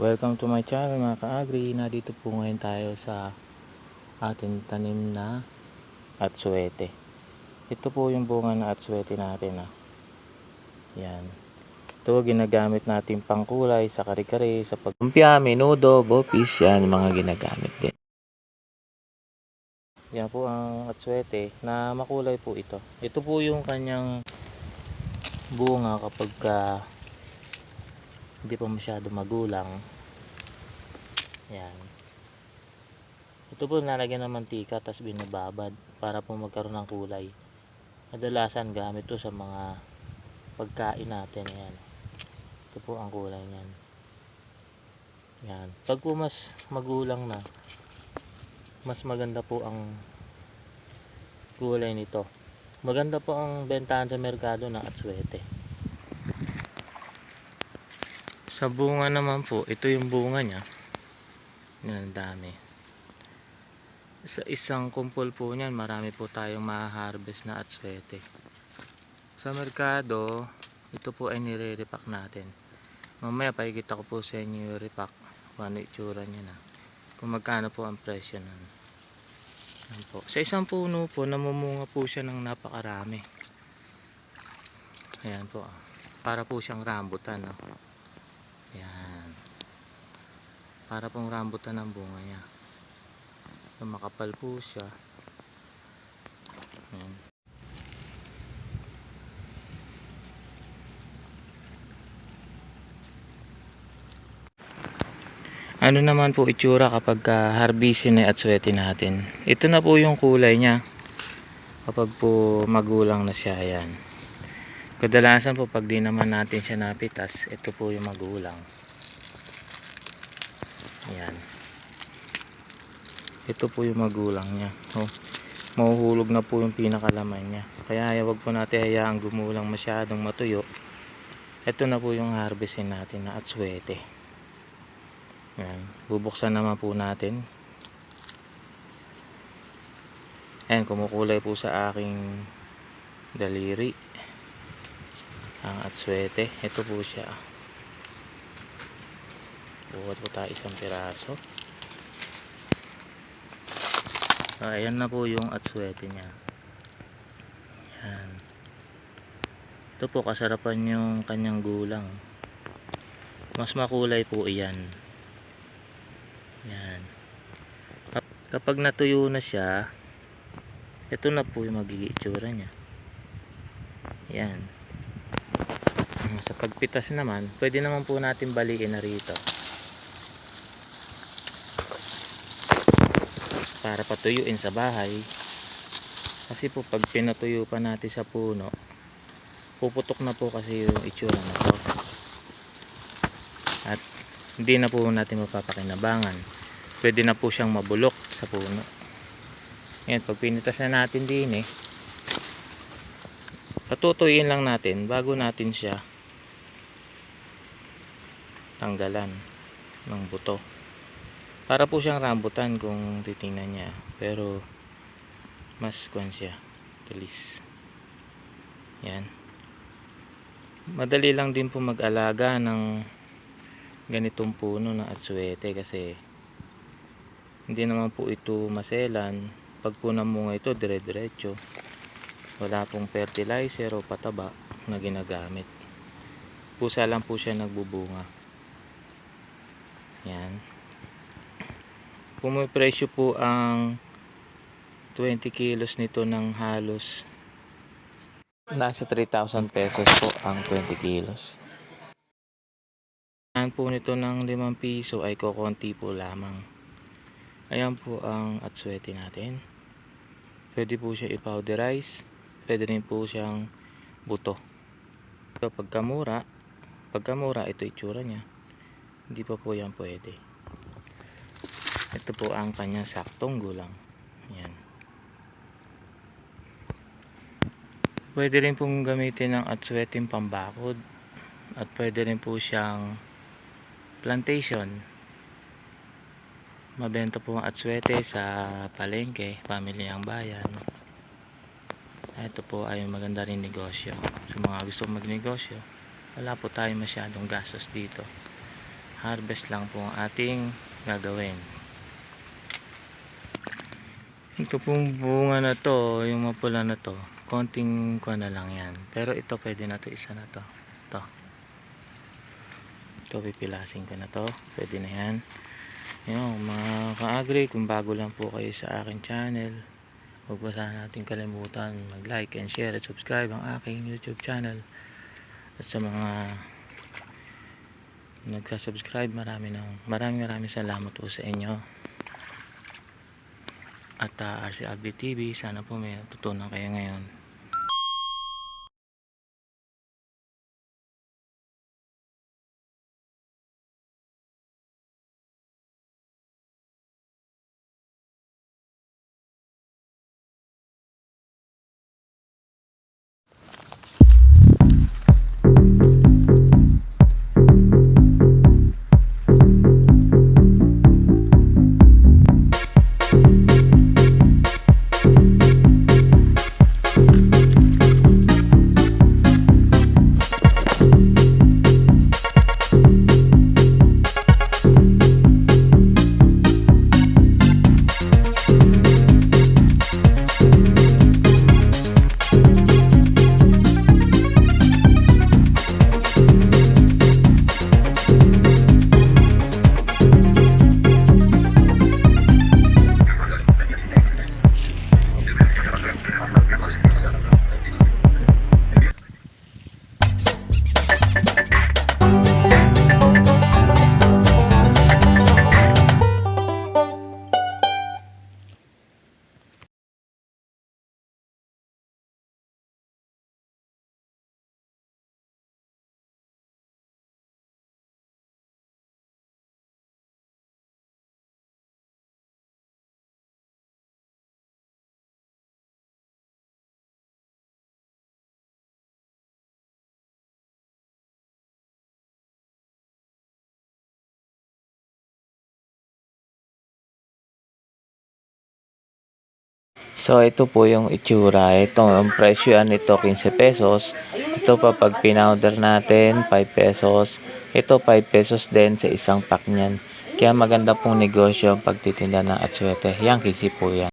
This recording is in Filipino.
Welcome to my channel mga ka-agri. Dito po ngayon tayo sa ating tanim na atsuete. Ito po yung bunga na atsuete natin. Yan. Ito ginagamit natin pangkulay sa kare-kare, sa paglumpia, menudo, bopis. Yan mga ginagamit din. Yan po ang atsuete na makulay po ito. Ito po yung kanyang bunga kapag hindi pa masyado magulang. Yan. Ito po nalagyan ng mantika tapos binababad para po magkaroon ng kulay. Kadalasan gamit to sa mga pagkain natin. Yan. Ito po ang kulay niyan. Yan. Pag po mas magulang na, mas maganda po ang kulay nito. Maganda po ang bentahan sa merkado ng atsuete. Sa bunga naman po, ito yung bunga niya. Yan, dami. Sa isang kumpol po niyan, marami po tayong ma-harvest na atsuete. Sa merkado, ito po ay nire-repack natin. Mamaya pakikita ko po sa inyo yung repack, kung ano itsura niya na. Kung magkano po ang presyo nun. Yan po. Sa isang puno po, namumunga po siya ng napakarami. Ayan po. Para po siyang rambutan. No? Ayan. Para pong rambutan ang bunga niya. Makapal po siya. Ayan. Ano naman po itsura kapag harvestin na atsuete natin. Ito na po yung kulay niya kapag po magulang na siya. Ayan. Kadalasan po pag di naman natin siya napitas, ito po yung magulang. Ayan. Ito po yung magulang niya. Mahuhulog na po yung pinakalaman niya. Kaya wag po natin hayaang gumulang masyadong matuyo. Ito na po yung harvestin natin na atsuete. Ayan. Bubuksan naman po natin. Ayan, kumukulay po sa aking daliri ang atsuete. Ito po siya. Buhat po tayo isang piraso. Ayan na po yung atsuete niya. Ayan. Ito po kasarapan yung kanyang gulang. Mas makulay po iyan. Ayan. Kapag natuyo na siya, ito na po yung magiging itsura niya. Ayan. Sa pagpitas naman, pwede naman po natin balikin na rito. Para patuyuin sa bahay. Kasi po pag pinatuyo pa natin sa puno, puputok na po kasi yung itsura na to. At hindi na po natin mapapakinabangan. Pwede na po siyang mabulok sa puno. Ngayon, pag pinitas na natin din patutuyuin lang natin bago natin siya tanggalan ng buto. Para po siyang rambutan kung titingnan niya. Pero mas kuwan siya. Tulis. Yan. Madali lang din po mag-alaga ng ganitong puno na atsuete kasi hindi naman po ito maselan. Pag po namunga ito, dire-diretso. Wala pong fertilizer o pataba na ginagamit. Pusa lang po siya nagbubunga. Yan. Pumipresyo po ang 20 kilos nito ng halos nasa 3,000 pesos po ang 20 kilos. Ang po nito ng 5 piso ay kokonti po lamang. Ayan po ang atsuete natin. Pwede po siya i-powderize. Pwede rin po siyang buto. So, pagkamura ito itsura niya. Hindi pa po yan pwede. Ito po ang kanyang saktong gulang. Yan. Pwede rin pong gamitin ng atsuete pambakod. At pwede rin po siyang plantation. Mabenta po ang atsuete sa palengke, pamilyang bayan. Ito po ay maganda rin negosyo. Sa mga gusto magnegosyo, wala po tayong masyadong gastos dito. Harvest lang po ang ating gagawin. Ito pong bunga na to, yung mapula na to, konting kuha na lang yan. Pero ito pwede na to, isa na to. Ito pipilasin ko na to, pwede na yan. Yung mga ka-agri, kung bago lang po kayo sa aking channel, huwag po sana natin kalimutan mag-like and share at subscribe ang aking YouTube channel. At sa mga nagka-subscribe, maraming salamat po sa inyo. At RC Agri TV, sana po may tutunan kayo ngayon. So ito po yung itsura. Ito ang presyo nito 15 pesos. Ito pa pag pinowder natin 5 pesos. Ito 5 pesos din sa isang pack niyan. Kaya maganda pong negosyo ang pagtitinda ng atsuete. Yan, kisi po yan.